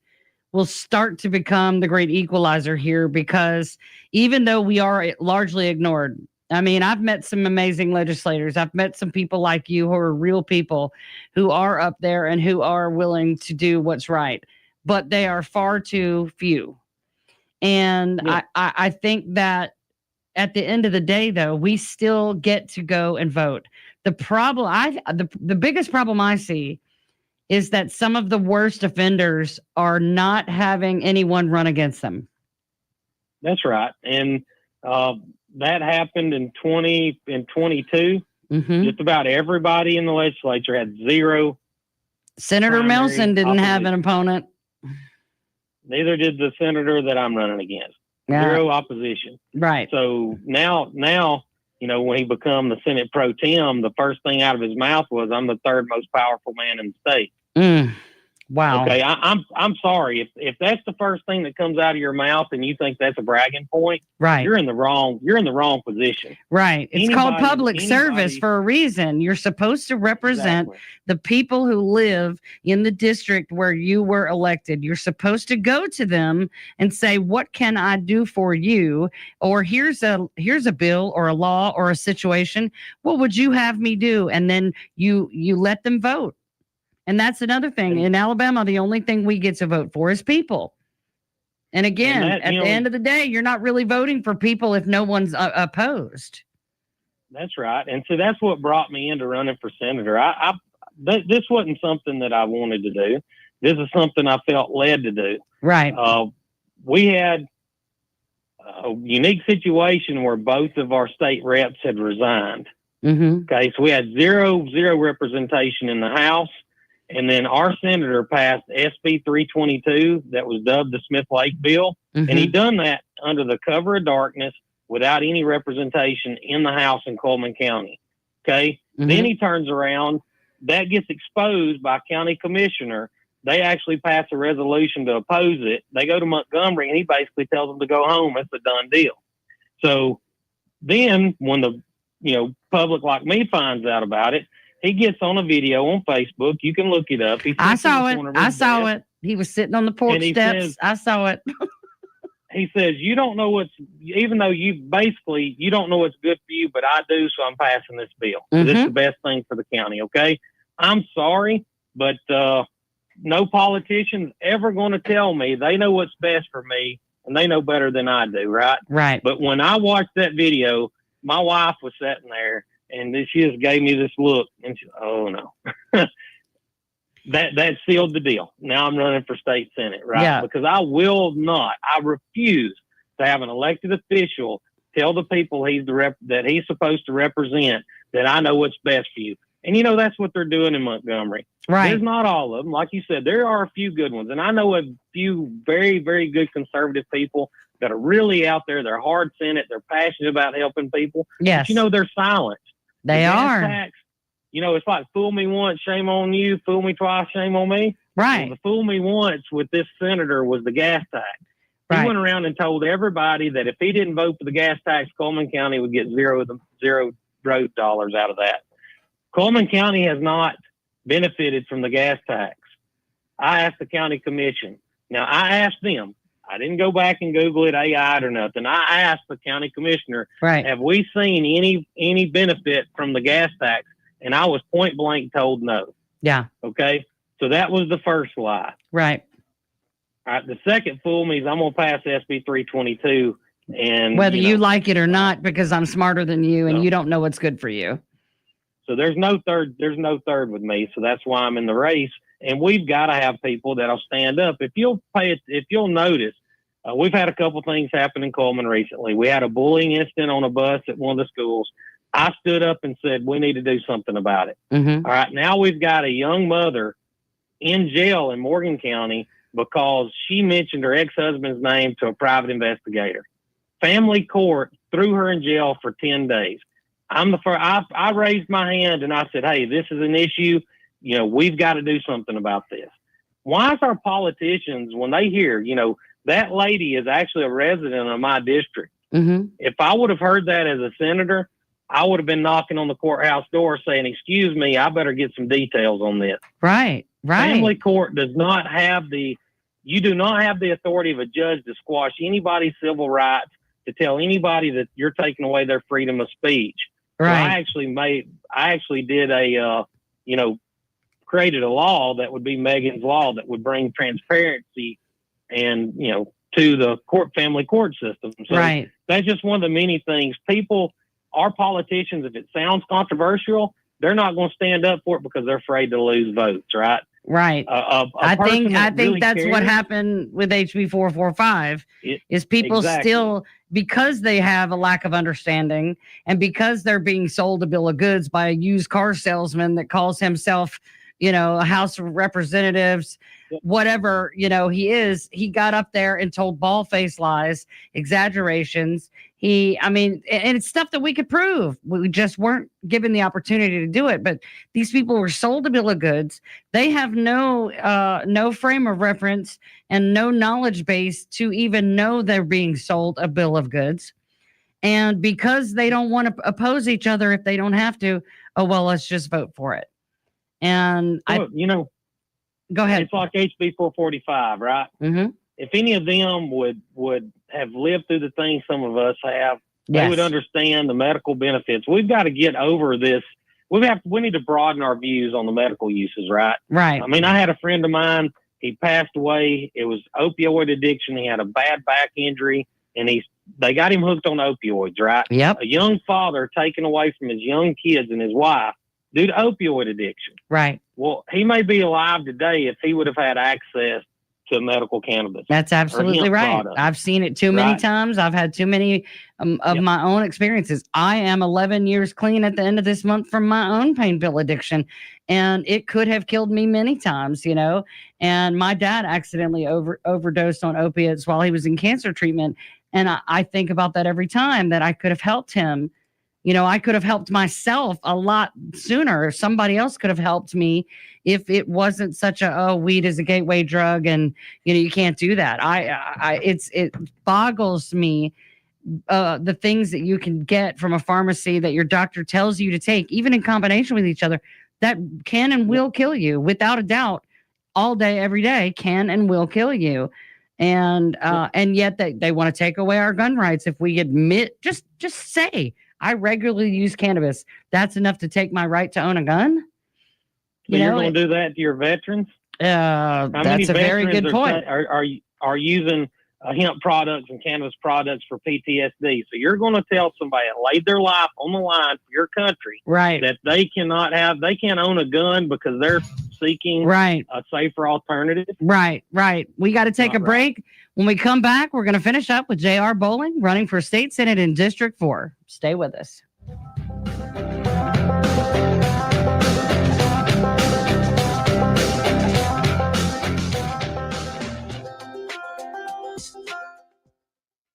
will start to become the great equalizer here, because even though we are largely ignored, I mean, I've met some amazing legislators. I've met some people like you who are real people who are up there and who are willing to do what's right, but they are far too few. And I think that at the end of the day, though, we still get to go and vote. The problem, the biggest problem I see is that some of the worst offenders are not having anyone run against them.
That's right. And that happened in 2022.
Mm-hmm.
Just about everybody in the legislature had zero.
Senator Melson didn't have an opponent.
Neither did the senator that I'm running against.
Yeah.
Zero opposition.
Right.
So now, when he became the Senate pro tem, the first thing out of his mouth was, "I'm the third most powerful man in the state."
Wow.
Okay, I'm sorry if that's the first thing that comes out of your mouth and you think that's a bragging point.
Right.
You're in the wrong position.
Right. It's called public service for a reason. You're supposed to represent the people who live in the district where you were elected. You're supposed to go to them and say, "What can I do for you?" Or here's a bill or a law or a situation. What would you have me do? And then you let them vote. And that's another thing. In Alabama, the only thing we get to vote for is people. And again, at the end of the day, you're not really voting for people if no one's opposed.
That's right. And so that's what brought me into running for senator. This wasn't something that I wanted to do. This is something I felt led to do.
Right.
We had a unique situation where both of our state reps had resigned.
Mm-hmm.
Okay. So we had zero representation in the House. And then our senator passed SB 322 that was dubbed the Smith-Lake bill.
Mm-hmm.
And he done that under the cover of darkness without any representation in the House in Coleman County. Okay.
Mm-hmm.
Then he turns around. That gets exposed by county commissioner. They actually pass a resolution to oppose it. They go to Montgomery, and he basically tells them to go home. It's a done deal. So then when the public like me finds out about it, he gets on a video on Facebook. You can look it up.
I saw it. He was sitting on the porch steps. I saw it.
He says, you don't know even though you don't know what's good for you, but I do, so I'm passing this bill.
Mm-hmm.
This is the best thing for the county, okay? I'm sorry, but no politician's ever going to tell me they know what's best for me, and they know better than I do, right?
Right.
But when I watched that video, my wife was sitting there, and she just gave me this look, and she, oh, no. That sealed the deal. Now I'm running for state senate, right?
Yeah.
Because I refuse to have an elected official tell the people that he's supposed to represent that I know what's best for you. And, that's what they're doing in Montgomery.
Right.
There's not all of them. Like you said, there are a few good ones. And I know a few very, very good conservative people that are really out there. They're hard Senate. They're passionate about helping people.
Yes.
But, they're silent.
They are.
Tax, it's like fool me once, shame on you. Fool me twice, shame on me.
Right.
Well, the fool me once with this senator was the gas tax.
Right.
He went around and told everybody that if he didn't vote for the gas tax, Coleman County would get zero road dollars out of that. Coleman County has not benefited from the gas tax. I asked the county commission. Now, I asked them. I didn't go back and Google it, AI or nothing. I asked the county commissioner,
right,
have we seen any benefit from the gas tax? And I was point blank told no.
Yeah.
Okay. So that was the first lie.
Right.
All right. The second fool me is I'm going to pass SB 322. And
whether you like it or not, because I'm smarter than you and
No.
you don't know what's good for you.
So there's no third with me. So that's why I'm in the race. And we've got to have people that'll stand up. If you'll notice, we've had a couple things happen in Coleman recently. We had a bullying incident on a bus at one of the schools. I stood up and said, we need to do something about it.
Mm-hmm.
All right. Now we've got a young mother in jail in Morgan County because she mentioned her ex-husband's name to a private investigator. Family court threw her in jail for 10 days. I'm the first. I raised my hand and I said, hey, this is an issue. We've got to do something about this. Why is our politicians, when they hear, that lady is actually a resident of my district.
Mm-hmm.
If I would have heard that as a senator, I would have been knocking on the courthouse door saying, excuse me, I better get some details on this.
Right.
Family court does not have you do not have the authority of a judge to squash anybody's civil rights, to tell anybody that you're taking away their freedom of speech.
Right.
So I actually did created a law that would be Megan's law that would bring transparency and, to the family court system. So
right.
That's just one of the many things our politicians, if it sounds controversial, they're not going to stand up for it because they're afraid to lose votes. Right.
Right.
I
think
really
that's
cares,
what happened with HB 445 is people
exactly.
still, because they have a lack of understanding and because they're being sold a bill of goods by a used car salesman that calls himself, a House of Representatives, whatever, he got up there and told bald-faced lies, exaggerations. And it's stuff that we could prove. We just weren't given the opportunity to do it. But these people were sold a bill of goods. They have no frame of reference and no knowledge base to even know they're being sold a bill of goods. And because they don't want to oppose each other if they don't have to, oh, well, let's just vote for it. And go ahead.
It's like HB 445, right?
Mm-hmm.
If any of them would have lived through the things some of us have,
yes.
they would understand the medical benefits. We've got to get over this. We need to broaden our views on the medical uses, right?
Right.
I had a friend of mine. He passed away. It was opioid addiction. He had a bad back injury, and they got him hooked on opioids, right?
Yep.
A young father taken away from his young kids and his wife due to opioid addiction.
Right.
Well, he may be alive today if he would have had access to medical cannabis.
That's absolutely right.
Products.
I've seen it too many
Right.
times. I've had too many of my own experiences. I am 11 years clean at the end of this month from my own pain pill addiction, and it could have killed me many times, you know. And my dad accidentally overdosed on opiates while he was in cancer treatment, and I think about that every time, that I could have helped him. You know, I could have helped myself a lot sooner. Somebody else could have helped me if it wasn't such a, weed is a gateway drug and, you know, you can't do that. It boggles me, the things that you can get from a pharmacy that your doctor tells you to take, even in combination with each other, that can and will kill you without a doubt. All day, every day can and will kill you. And yet they want to take away our gun rights. If we admit, just say, I regularly use cannabis, that's enough to take my right to own a gun.
So you're going to do that to your veterans?
That's a very good point.
Are using hemp products and cannabis products for PTSD. So you're going to tell somebody that laid their life on the line for your country,
right,
that they can't own a gun because they're seeking a safer alternative.
Right. We got to take a break. When we come back, we're going to finish up with J.R. Bowling, running for state senate in District 4. Stay with us.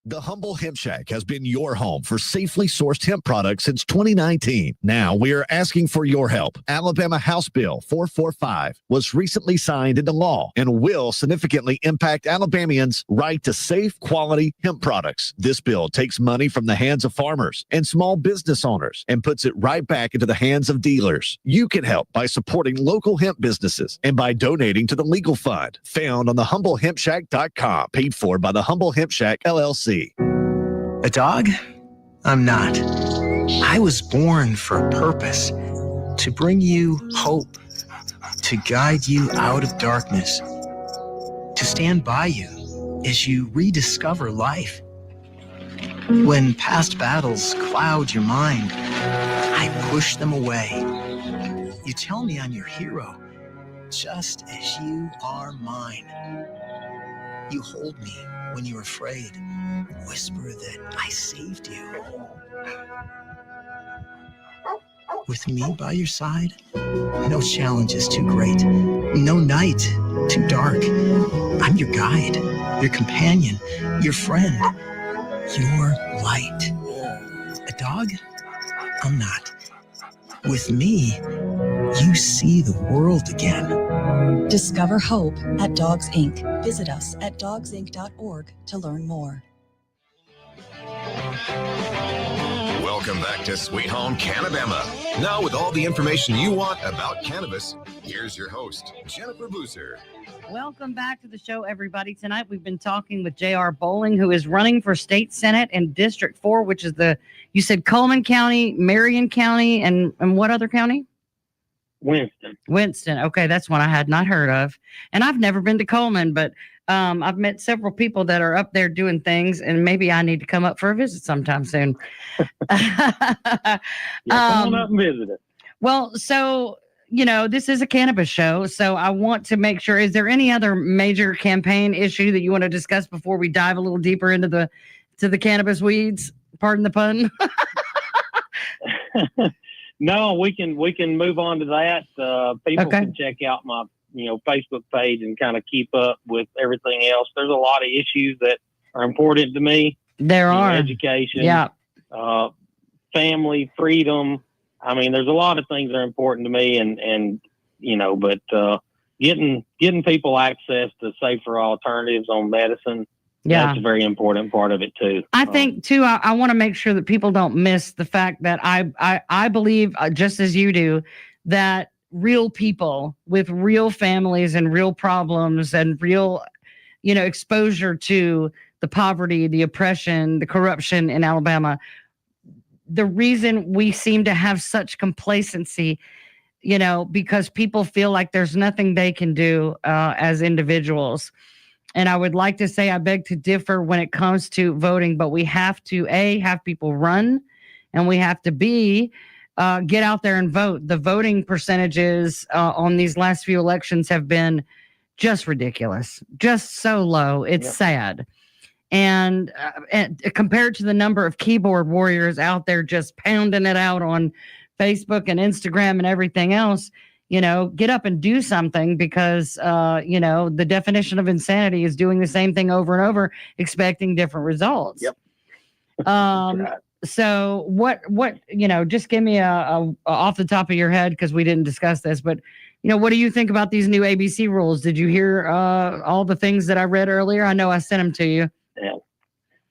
The Humble Hemp Shack has been your home for safely sourced hemp products since 2019. Now we are asking for your help. Alabama House Bill 445 was recently signed into law and will significantly impact Alabamians' right to safe, quality hemp products. This bill takes money from the hands of farmers and small business owners and puts it right back into the hands of dealers. You can help by supporting local hemp businesses and by donating to the legal fund found on thehumblehempshack.com, paid for by the Humble Hemp Shack, LLC.
A dog? I'm not. I was born for a purpose, to bring you hope, to guide you out of darkness, to stand by you as you rediscover life. When past battles cloud your mind, I push them away. You tell me I'm your hero, just as you are mine. You hold me when you're afraid, whisper that I saved you. With me by your side, no challenge is too great, no night too dark. I'm your guide, your companion, your friend, your light. A dog? I'm not. With me, you see the world again.
Discover hope at Dogs Inc. Visit us at dogsinc.org to learn more.
Welcome back to Sweet Home CannaBama. Now with all the information you want about cannabis, here's your host, Jennifer Boozer.
Welcome back to the show, everybody. Tonight we've been talking with J.R. Bowling, who is running for state senate in District 4, which is you said Coleman County, Marion County, and what other county? Winston. Okay, that's one I had not heard of. And I've never been to Coleman, but I've met several people that are up there doing things, and maybe I need to come up for a visit sometime soon.
Come on up and visit it.
Well, so, you know, this is a cannabis show, so I want to make sure, is there any other major campaign issue that you want to discuss before we dive a little deeper into the cannabis weeds? Pardon the pun.
No, we can move on to that. People can check out my Facebook page and kind of keep up with everything else. There's a lot of issues that are important to me.
There are
education, family, freedom. I mean, there's a lot of things that are important to me, and but getting people access to safer alternatives on medicine.
Yeah.
That's a very important part of it too.
I think too, I want to make sure that people don't miss the fact that I believe, just as you do, that real people with real families and real problems and real, exposure to the poverty, the oppression, the corruption in Alabama, the reason we seem to have such complacency, because people feel like there's nothing they can do as individuals. And I would like to say I beg to differ when it comes to voting, but we have to, A, have people run, and we have to, B, get out there and vote. The voting percentages on these last few elections have been just ridiculous, just so low. It's sad. And compared to the number of keyboard warriors out there just pounding it out on Facebook and Instagram and everything else, get up and do something, because, the definition of insanity is doing the same thing over and over, expecting different results.
Yep.
So what, just give me a off the top of your head, because we didn't discuss this, but what do you think about these new ABC rules? Did you hear all the things that I read earlier? I know I sent them to you.
Yeah.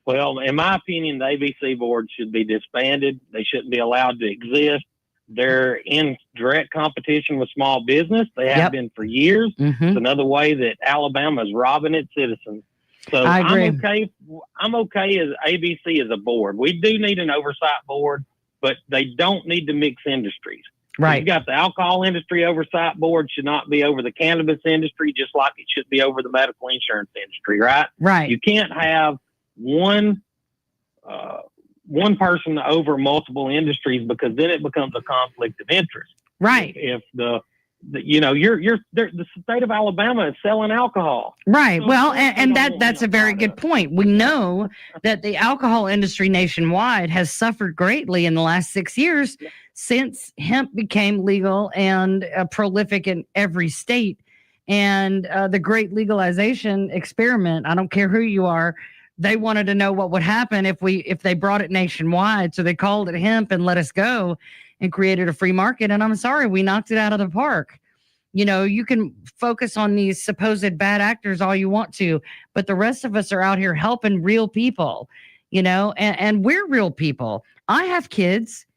Well, in my opinion, the ABC board should be disbanded. They shouldn't be allowed to exist. They're in direct competition with small business. They have been for years.
Mm-hmm.
It's another way that Alabama is robbing its citizens. So
I agree.
I'm okay as ABC as a board. We do need an oversight board, but they don't need to mix industries.
Right.
You've got the alcohol industry oversight board should not be over the cannabis industry, just like it should be over the medical insurance industry, right?
Right.
You can't have one person over multiple industries, because then it becomes a conflict of interest.
Right.
If the state of Alabama is selling alcohol.
Right. Well, and that's a very good point. We know that the alcohol industry nationwide has suffered greatly in the last 6 years since hemp became legal and prolific in every state. And the great legalization experiment, I don't care who you are, they wanted to know what would happen if they brought it nationwide. So they called it hemp and let us go and created a free market. And I'm sorry, we knocked it out of the park. You can focus on these supposed bad actors all you want to, but the rest of us are out here helping real people, and we're real people. I have kids,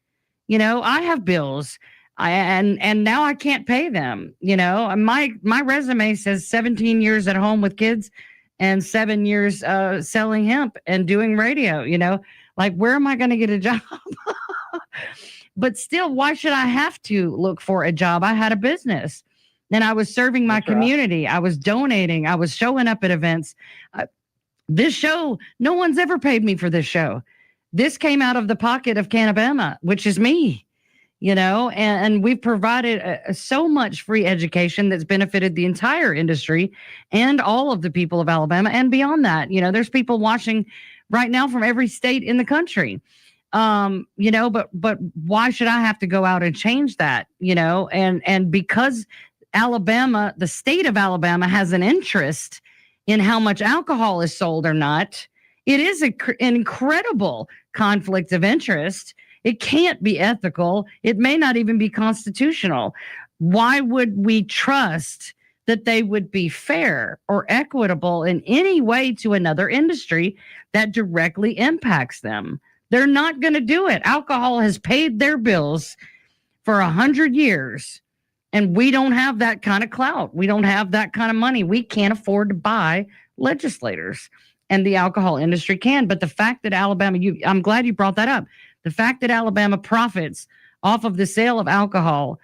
I have bills, and now I can't pay them. My resume says 17 years at home with kids and 7 years selling hemp and doing radio, like, where am I going to get a job? But still, why should I have to look for a job? I had a business and I was serving my community. I was donating. I was showing up at events. This show, no one's ever paid me for this show. This came out of the pocket of CannaBama, which is me, and we've provided so much free education that's benefited the entire industry and all of the people of Alabama and beyond that. There's people watching right now from every state in the country. But why should I have to go out and change that, and because Alabama, the state of Alabama, has an interest in how much alcohol is sold or not, it is an incredible conflict of interest. It can't be ethical. It may not even be constitutional. Why would we trust that they would be fair or equitable in any way to another industry that directly impacts them? They're not going to do it. Alcohol has paid their bills for 100 years, and we don't have that kind of clout. We don't have that kind of money. We can't afford to buy legislators, and the alcohol industry can. But the fact that Alabama, I'm glad you brought that up. The fact that Alabama profits off of the sale of alcohol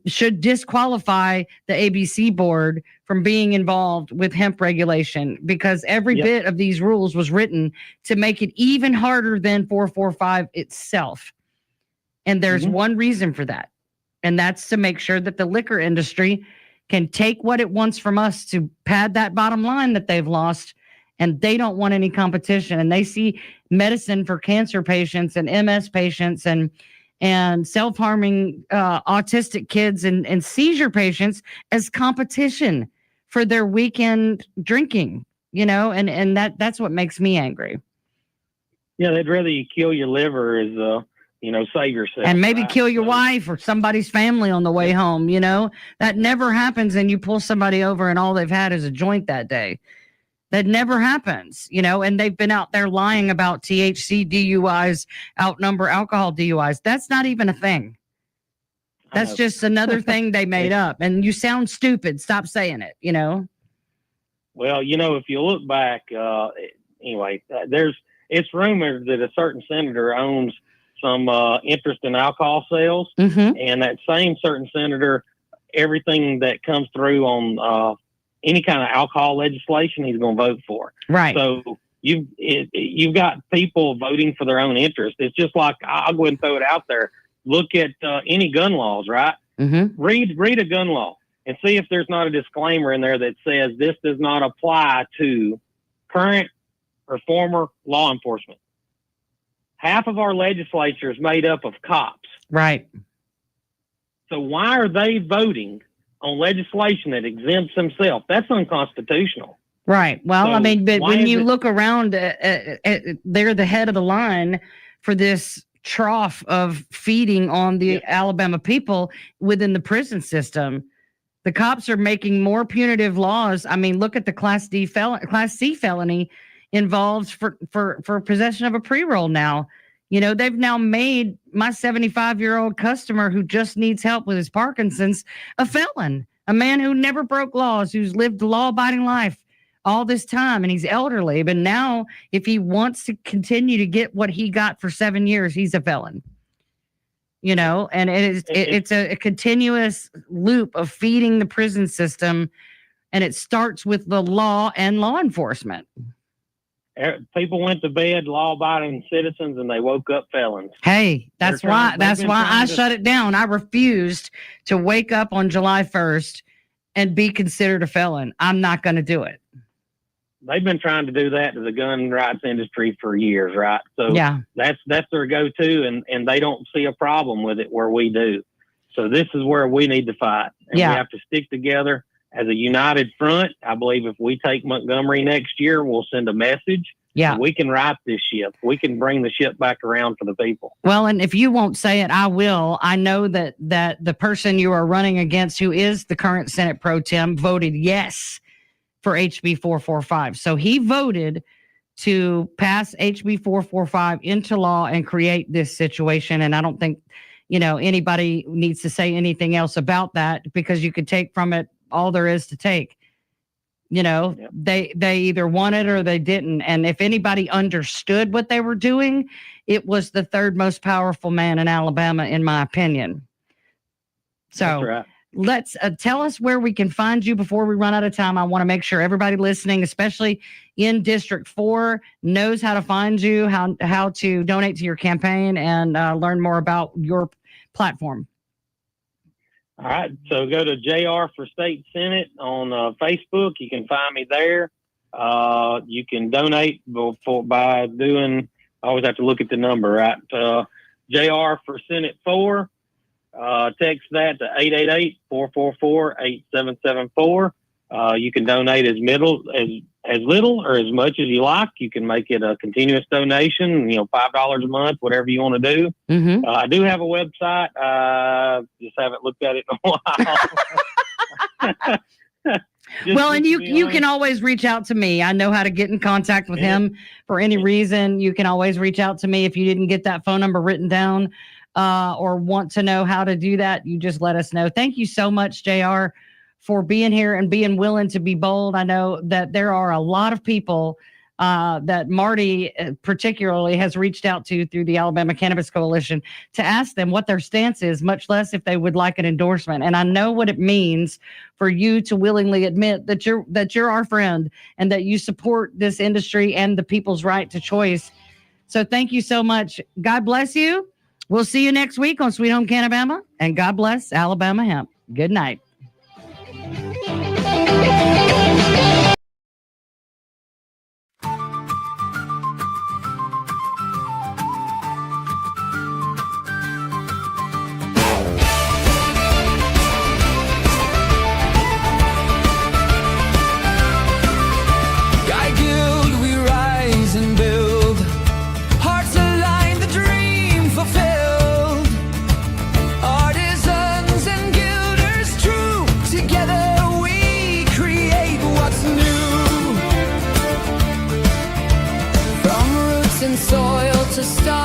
should disqualify the ABC board from being involved with hemp regulation, because every bit of these rules was written to make it even harder than 445 itself. And there's one reason for that. And that's to make sure that the liquor industry can take what it wants from us to pad that bottom line that they've lost. And they don't want any competition. And they see medicine for cancer patients and MS patients and self-harming autistic kids and seizure patients as competition for their weekend drinking, and that's what makes me angry.
Yeah, they'd rather you kill your liver as save yourself.
And maybe kill your wife or somebody's family on the way home, That never happens, and you pull somebody over and all they've had is a joint that day. That never happens, and they've been out there lying about THC DUIs outnumber alcohol DUIs. That's not even a thing. That's just another thing they made up. And you sound stupid. Stop saying it,
Well, if you look back, anyway, it's rumored that a certain senator owns some interest in alcohol sales.
Mm-hmm.
And that same certain senator, everything that comes through on any kind of alcohol legislation, he's going to vote for.
Right.
So you've got people voting for their own interest. It's just like, I'll go ahead and throw it out there. Look at any gun laws, right?
Mm-hmm.
Read a gun law. and see if there's not a disclaimer in there that says this does not apply to current or former law enforcement. Half of our legislature is made up of cops.
Right.
So why are they voting on legislation that exempts themselves? That's unconstitutional.
Right. Well,
So
I mean, but
why
when
is
you
it-
look around, they're the head of the line for this trough of feeding on the Alabama people within the prison system. The cops are making more punitive laws. I mean, look at the Class C felony involved for possession of a pre-roll now. You know, they've now made my 75-year-old customer who just needs help with his Parkinson's a felon, a man who never broke laws, who's lived a law-abiding life all this time, and he's elderly. But now, if he wants to continue to get what he got for 7 years, he's a felon. You know, and it's a continuous loop of feeding the prison system, and it starts with the law and law enforcement.
People went to bed law-abiding citizens, and they woke up felons.
Hey, that's why I
to-
shut it down. I refused to wake up on July 1st and be considered a felon. I'm not going to do it.
They've been trying to do that to the gun rights industry for years, right? So
Yeah.
that's their go-to, and they don't see a problem with it where we do. So this is where we need to fight, and
Yeah.
we have to stick together as a united front. I believe if we take Montgomery next year, we'll send a message.
Yeah.
We can right this ship. We can bring the ship back around for the people.
Well, and if you won't say it, I will. I know that the person you are running against, who is the current Senate Pro Tem, voted yes for HB 445. So he voted to pass HB 445 into law and create this situation. And I don't think, you know, anybody needs to say anything else about that, because you could take from it all there is to take. You know, they either won it or they didn't. And if anybody understood what they were doing, it was the third most powerful man in Alabama, in my opinion. So
That's right.
let's tell us where we can find you before we run out of time. I want to make sure everybody listening, especially in District 4, knows how to find you, how to donate to your campaign, and learn more about your platform.
All right. So go to JR for State Senate on Facebook. You can find me there. You can donate by doing, I always have to look at the number, right? JR for Senate 4. Text that to 888-444-8774. You can donate as little or as much as you like. You can make it a continuous donation, you know, $5 a month, whatever you want to do.
Mm-hmm.
I do have a website. Just haven't looked at it in a while.
Well, and you can always reach out to me. I know how to get in contact with him for any reason. You can always reach out to me if you didn't get that phone number written down, or want to know how to do that. You just let us know. Thank you so much, JR, for being here and being willing to be bold. I know that there are a lot of people that Marty particularly has reached out to through the Alabama Cannabis Coalition to ask them what their stance is, much less if they would like an endorsement. And I know what it means for you to willingly admit that you're our friend and that you support this industry and the people's right to choice. So thank you so much. God bless you. We'll see you next week on Sweet Home CannaBama, and God bless Alabama hemp. Good night.
Guy Guild, we rise and build. Hearts aligned, the dream fulfilled. Artisans and guilders true. Together we create what's new. From roots and soil to stars.